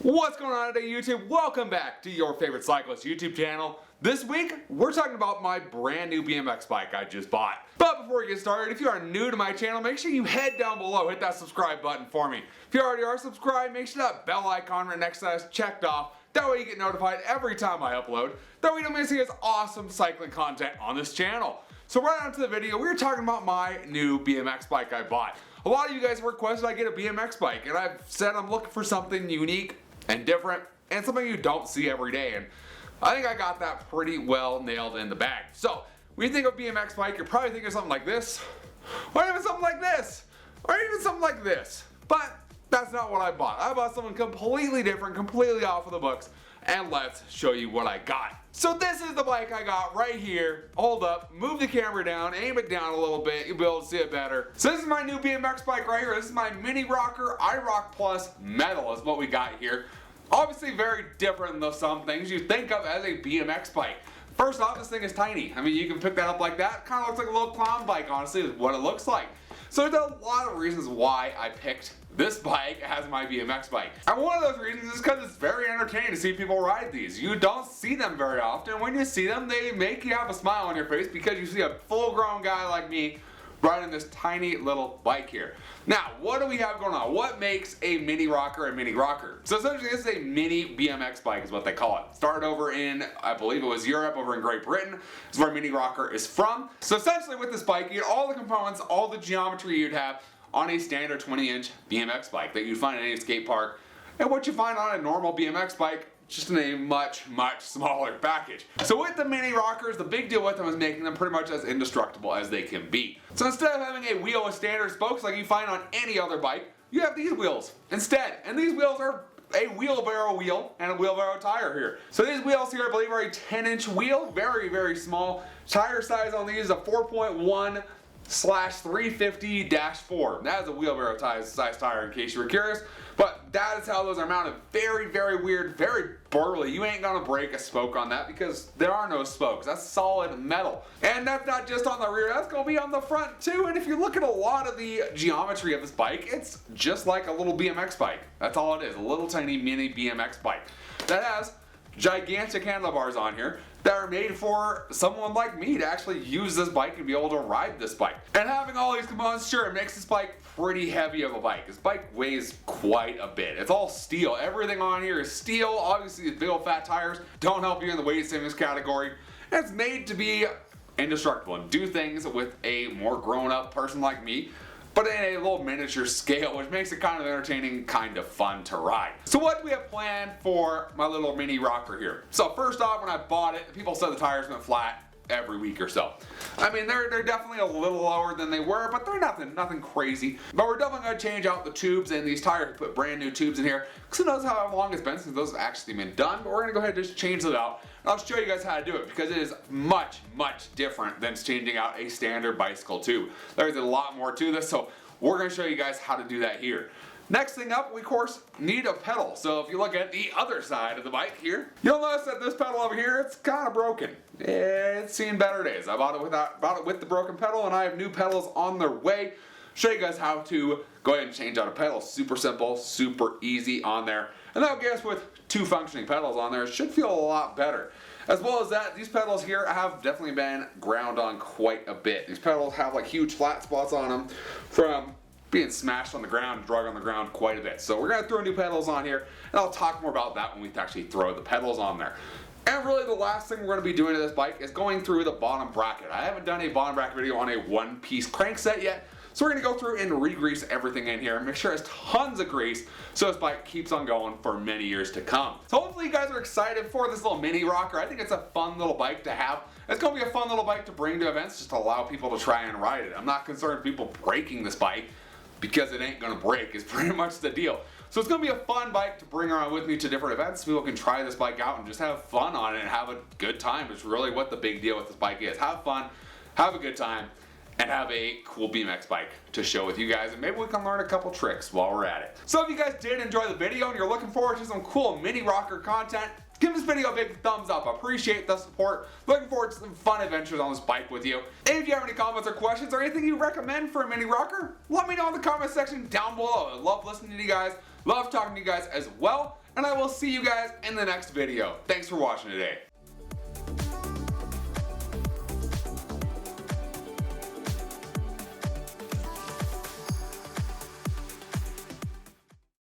What's going on today, YouTube? Welcome back to your favorite cyclist YouTube channel. This week, we're talking about my brand new BMX bike I just bought. But before we get started, if you are new to my channel, make sure you head down below, hit that subscribe button for me. If you already are subscribed, make sure that bell icon right next to that is checked off. That way you get notified every time I upload. That way you don't miss any awesome cycling content on this channel. So right on to the video, we're talking about my new BMX bike I bought. A lot of you guys requested I get a BMX bike, and I've said I'm looking for something unique and different, and something you don't see every day, and I think I got that pretty well nailed in the bag. So, when you think of BMX bike, you're probably thinking of something like this, or even something like this, or even something like this. But that's not what I bought. I bought something completely different, completely off of the books, and let's show you what I got. So this is the bike I got right here. Hold up, move the camera down, aim it down a little bit, you'll be able to see it better. So this is my new BMX bike right here. This is my Mini Rocker iRock Plus Metal is what we got here. Obviously very different than some things you think of as a BMX bike. First off, this thing is tiny. I mean, you can pick that up like that. Kind of looks like a little clown bike, honestly, is what it looks like. So there's a lot of reasons why I picked this bike as my BMX bike. And one of those reasons is because it's very entertaining to see people ride these. You don't see them very often. When you see them, they make you have a smile on your face because you see a full-grown guy like me riding this tiny little bike here. Now, what do we have going on? What makes a mini rocker a mini rocker? So essentially, this is a mini BMX bike is what they call it. Started over in, I believe it was Europe, over in Great Britain. This is where mini rocker is from. So essentially with this bike, you get all the components, all the geometry you'd have on a standard 20-inch BMX bike that you'd find at any skate park. And what you find on a normal BMX bike, just in a much, much smaller package. So with the mini rockers, the big deal with them is making them pretty much as indestructible as they can be. So instead of having a wheel with standard spokes like you find on any other bike, you have these wheels instead. And these wheels are a wheelbarrow wheel and a wheelbarrow tire here. So these wheels here, I believe, are a 10-inch wheel, very, very small. Tire size on these is a 4.1/350-4. That is a wheelbarrow size tire in case you were curious. But that is how those are mounted. Very, very weird, very burly. You ain't gonna break a spoke on that because there are no spokes. That's solid metal. And that's not just on the rear, that's gonna be on the front too. And if you look at a lot of the geometry of this bike, it's just like a little BMX bike. That's all it is, a little tiny mini BMX bike that has gigantic handlebars on here that are made for someone like me to actually use this bike and be able to ride this bike. And having all these components, sure, it makes this bike pretty heavy of a bike. This bike weighs quite a bit. It's all steel. Everything on here is steel. Obviously, these big old fat tires don't help you in the weight savings category. And it's made to be indestructible and do things with a more grown-up person like me, but in a little miniature scale, which makes it kind of entertaining, kind of fun to ride. So what do we have planned for my little mini rocker here? So first off, when I bought it, people said the tires went flat every week or so. I mean, they're definitely a little lower than they were, but they're nothing crazy. But we're definitely gonna change out the tubes in these tires, put brand new tubes in here, because who knows how long it's been since those have actually been done, but we're gonna go ahead and just change it out. And I'll show you guys how to do it, because it is much, much different than changing out a standard bicycle tube. There's a lot more to this, so we're gonna show you guys how to do that here. Next thing up, we of course need a pedal. So if you look at the other side of the bike here, you'll notice that this pedal over here, it's kind of broken. It's seen better days. I bought it with the broken pedal, and I have new pedals on their way. Show you guys how to go ahead and change out a pedal. Super simple, super easy on there. And that'll get us with 2 functioning pedals on there. It should feel a lot better. As well as that, these pedals here have definitely been ground on quite a bit. These pedals have like huge flat spots on them from being smashed on the ground and drug on the ground quite a bit. So we're gonna throw new pedals on here, and I'll talk more about that when we actually throw the pedals on there. And really the last thing we're gonna be doing to this bike is going through the bottom bracket. I haven't done a bottom bracket video on a one-piece crankset yet, so we're gonna go through and re-grease everything in here and make sure it has tons of grease so this bike keeps on going for many years to come. So hopefully you guys are excited for this little mini rocker. I think it's a fun little bike to have. It's gonna be a fun little bike to bring to events just to allow people to try and ride it. I'm not concerned with people breaking this bike because it ain't gonna break, is pretty much the deal. So it's gonna be a fun bike to bring around with me to different events. People can try this bike out and just have fun on it and have a good time. It's really what the big deal with this bike is. Have fun, have a good time, and have a cool BMX bike to show with you guys, and maybe we can learn a couple tricks while we're at it. So if you guys did enjoy the video and you're looking forward to some cool mini rocker content, give this video a big thumbs up. I appreciate the support. Looking forward to some fun adventures on this bike with you. If you have any comments or questions or anything you recommend for a mini rocker, let me know in the comment section down below. I love listening to you guys. Love talking to you guys as well. and I will see you guys in the next video. Thanks for watching today.